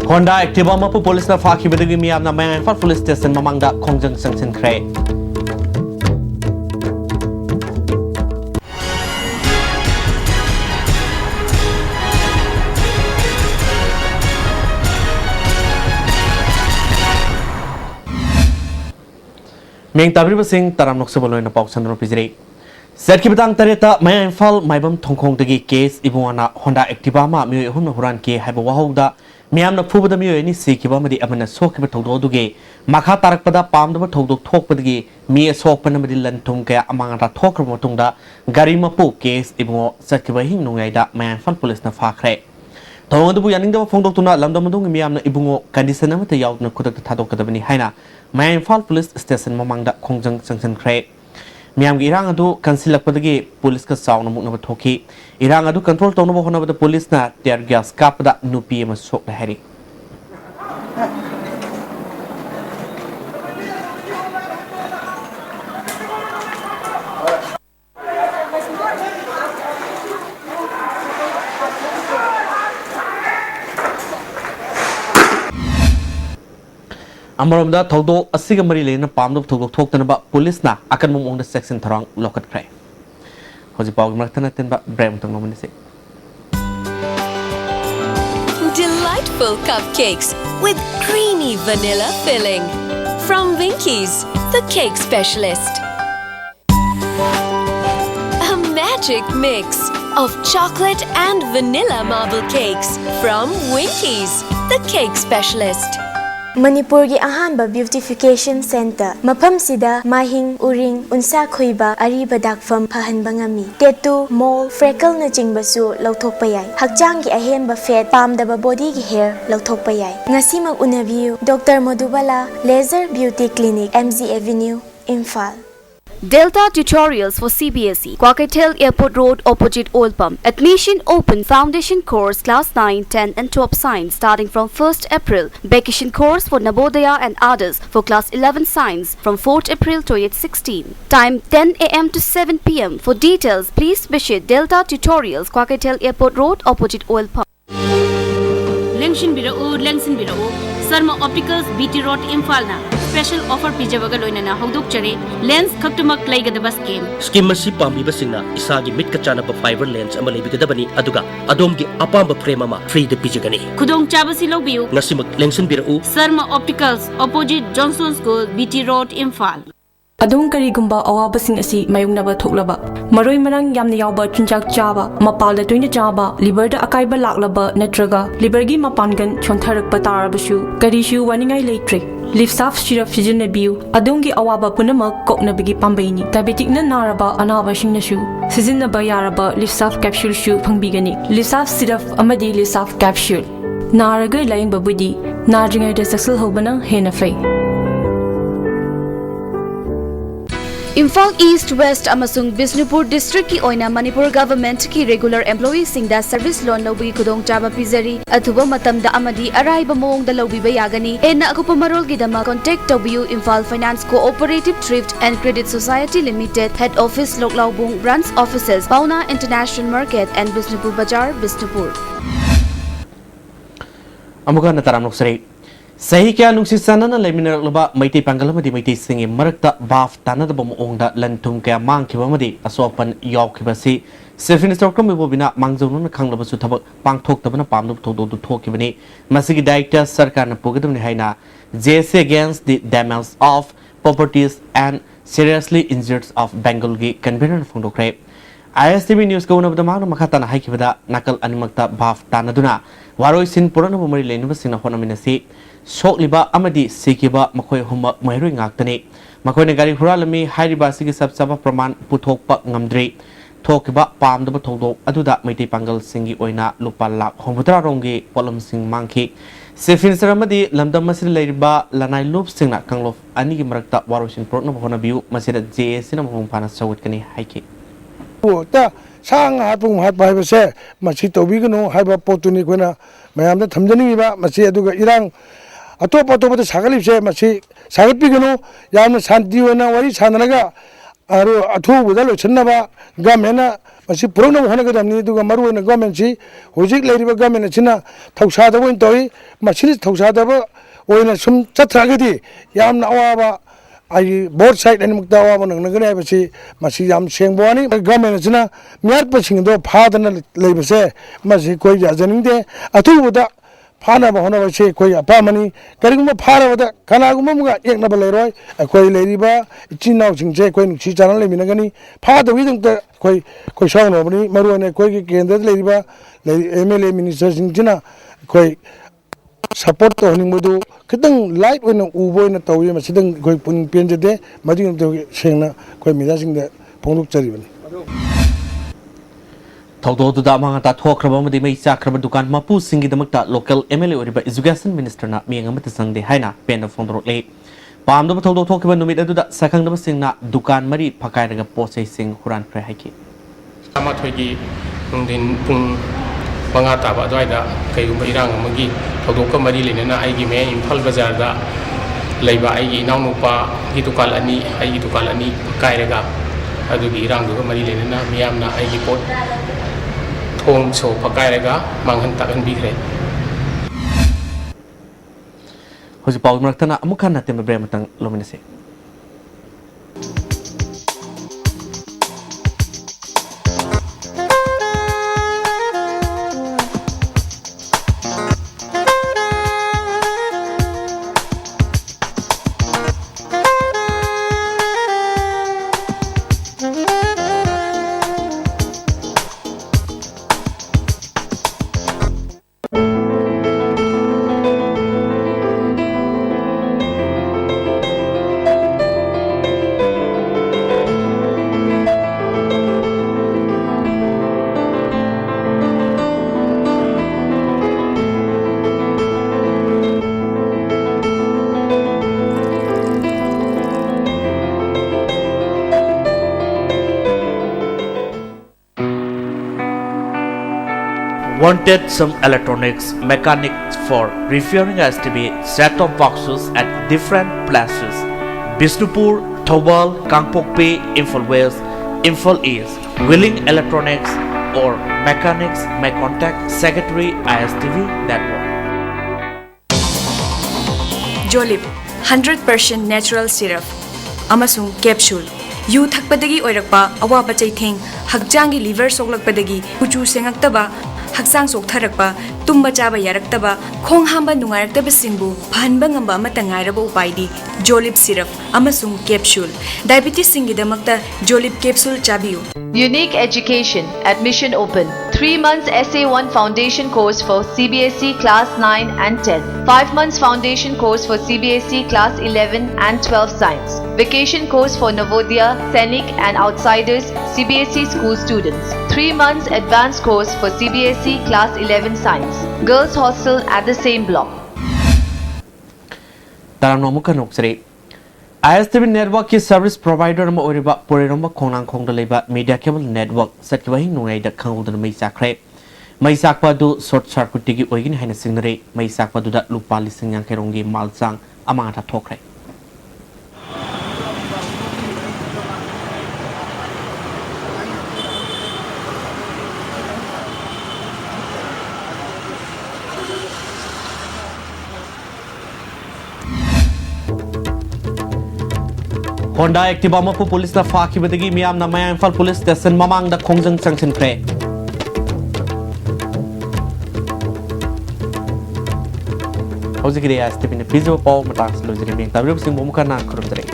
Honda Activa mapu police na faki bedagi miyam na may Imphal police station mamangda kongjang sangsin kre. Ming tabri basing taram nok sebaloy na pauk sandro pijri. Set ki batang tareta may Imphal maibam thongkhong dagi case ibuana Honda Activa ma miyo hun huran ke haiba wahauda miyam na phubada miyo ni sikiba madi amana sokhiba thongdo duge makha tarakpada pamdaba thongdok thokpadagi mi sokpana madi lanthum kaya amanga thokra motungda gari mapu case ibuo satkiba hing nungaida may Imphal police na fakhre. Thongadu yaningda phongdok tuna lamdamudung miyam na ibungo condition amata yaudna khudak thadokadabani haina may Imphal police station mamangda khongjang sangsan khre. Miyam gi irang adu kansilakpadagi police ka sauna mukna thoki irang adu control tawna hona bada police na tear gas kapada nupi ma sok hari Amaramda thogdo asiga mari lena pamdo thogdo thoktanaba police na akan mumong section tharang lokat krai hoji pawg martana tenba brem tong nomani se Delightful cupcakes with creamy vanilla filling from Winkies, the cake specialist. A magic mix of chocolate and vanilla marble cakes from Winkies, the cake specialist. Manipurgi ahanba beautification center mafam sida mahing uring unsa khoiba ariba dakfam phahanba ngami tattoo mole freckle na jingbasu lauthokpa yai hakjang gi ahenba fat pamdaba body gi hair lauthokpa yai ngasi mag unabiu Dr. Madhubala Laser Beauty Clinic MZ Avenue Imphal Delta Tutorials for CBSE, Kwakatel Airport Road opposite Oil Pump. Admission open. Foundation course class 9, 10 and 12 science starting from 1st April. Vacation course for Nabodaya and others for class 11 science from 4th April to 16. Time 10 am to 7 pm. For details, please visit Delta Tutorials, Kwakatel Airport Road opposite Oil Pump. Lengshin Birao, Sarma Opticals BT Road Imphal na special offer pijabaga loinana haudok chare lens khaktumak laigadaba scheme masi pambibasingna isagi mitka chanaba fiber lens ama leibigadabani aduga adomgi apamba frame ama free de pijagani khudong chabasi lobiu ngasimak lengsin birau Sarma Opticals opposite Johnson School BT Road Imphal Adung karigumba awabasing asi mayungnaba thoklaba maroi marang yamna yawba chunjak chaba mapalda toina chaba liver da akaiba laklaba natraga liver gi mapangan chontharakpa tarabasu karishu waningai leitre Lifsaf syrup sijunabiu adungi awaba punama koknabigi pambaini diabetic na naraba anabasing nasu sizinaba yaraba Lifsaf capsule shu phangbigani Lifsaf syrup amadi Lifsaf capsule naraga laing babudi nadringai da saksal hobana hena fai Imphal East West amasung Bisnupur District ki oina Manipur government ki regular employees singda service loan lobigi kudong chaba pizari athuba matamda amadi araiba moong da lobiba yagani enna akupa marol gidama contact W Imphal Finance Cooperative Thrift and Credit Society Limited Head Office Loklaubung Branch Offices Pauna International Market and Bisnupur Bazaar Bisnupur Amuga na taram noksari Sahi kya nungsi sanana lemina laba maiti pangalamadi maiti singi marakta baf tanada bamuongda lantum kaya mangkibamadi asopan yawkibasi Sefin Stockholm ibobina mangzonuna khanglaba thabak pangthoktabana pamdu thodo thokibani masigi director sarkar na pugadamni haina JSA against the damage of properties and seriously injured of Bengal gi convener phondokre ISTV news ko unabda manu makata na haikibada nakal animakta baf tanaduna waroi sin purana bumari lenba sina honaminasi Sokliba amadi sikiba makoy huma mairoi ngaktani makoy ne gari huralami hairiba sigi sabsaba praman puthokpa ngamdri thokiba pamdaba thogdo aduda maiti pangal singi oina lupa lak homudra rongi polam sing mangki sefin saramadi lamdam masil leiriba lanai loop singna kanglof ani gi marakta warosin protna bhona biu masira JS na mohong pana sawat kani haiki ta sang hapung hat bai base machi tobi gno haiba potuni kona mayam da thamjani ba machi aduga irang atop atop da sagalip se machi sagat pi gno yamna shanti ona wari sananaga अथुबद लोचनब government मसी पुरन होनगदमनी दुगा मरुन government सी होजिक लेरिबा गवर्नमेंट सिना थौसादब ओइन तोई मसी थौसादब ओइन सुम चथ्रागदी यामना अवाबा आई बोर्ड साइड एन मुक्ता अवाबा नंगनगने बसी मसी याम सेंगबोनी गवर्नमेंट सिना म्यार पसिंगदो फादना लेबसे मसी कोई जाजनिंगदे अथुबद फाना होना से कोई अपामनी करीगुम फारबद कनागुम एकनब लेरोय कोई लेरिबा इचिनाव सिंगसे कोई नुसी चानल लेमिनगनी फादविदंत कोई सावनबनी मरुने कोई केंद्र लेरिबा एमएलए मिनिस्टर सिंगजना कोई सपोर्ट तो हनिंगबदु खितंग लाइट ओइन उबोइन तौय मसिदंग कोई पुन पेंजदे मदिंग तो सेंगना कोई मिदा सिंगदे फोंदुक चरिबनी थौदोदुदा मांगता थोख्रबमदि मई चाख्रब दुकान मपु सिंगिदमक्ता लोकल एमएलए ओरिबा एजुकेशन मिनिस्टर ना मियंगमत संगदे हाइना पेन फोंदरोले पामदब थौदो थोखिबा नुमित अदुदा सखंगदब सिंगना दुकान मरी फकायरगा पोसे सिंग हुरान फ्रे हाइकी amathoi nungdin pung manga taba adwaida kaigumba irang amagi thaudoka mari lenana aigi me Imphal bazar da leiba aigi naunupa gi dukal ani kairaga adugi irang duga mari lenana miyamna aigi pot thong so pakairaga manghan takan bigre hoji paul maraktana amukhan na tembe brematang lominase Wanted some electronics mechanics for repairing STB set-top boxes at different places: Bisnupur, Thobal, Kangpokpi, Imphal West, Imphal East. Willing electronics or mechanics may contact Secretary ISTV Network. Jolib 100% natural syrup amasung capsule yu thakpadagi oirakpa awaba chaitheng hakjangi liver soklakpadagi kuchu sengaktaba hakjang soktharakpa tumba chaba yaraktaba khong hamba nungaraktaba singbu phanba ngamba amata ngairaba upaidi Jolib syrup amasung capsule diabetes singidamakta Jolib capsule chabiu. Unique Education admission open. 3 months SA1 foundation course for CBSE class 9 and 10. 5 months foundation course for CBSE class 11 and 12 science. Vacation course for Navodaya, Sainik and outsiders CBSE school students. 3 months advanced course for CBSE class 11 science. Girls hostel at the same block. ISTV network की service provider में ओरिबा पोरेरम खोनांग खोंग लेबा media cable network सटबा हिंग नुंगाई the खांगुदन मई साखरे मई साखपा दु short circuit की ओइगिन हाइना सिंगरे मई साखपा दुदा लुपा लिसिंग यांखेरोंगी मालचांग अमाथा थोखरे Honda Activa mapu police na faki bedagi miyam na maya Imphal police station mamang da khongjang changchin pre hojikiri ISTV ne pijo paw matang slo jiri meng tabri sing bomukana khurum jare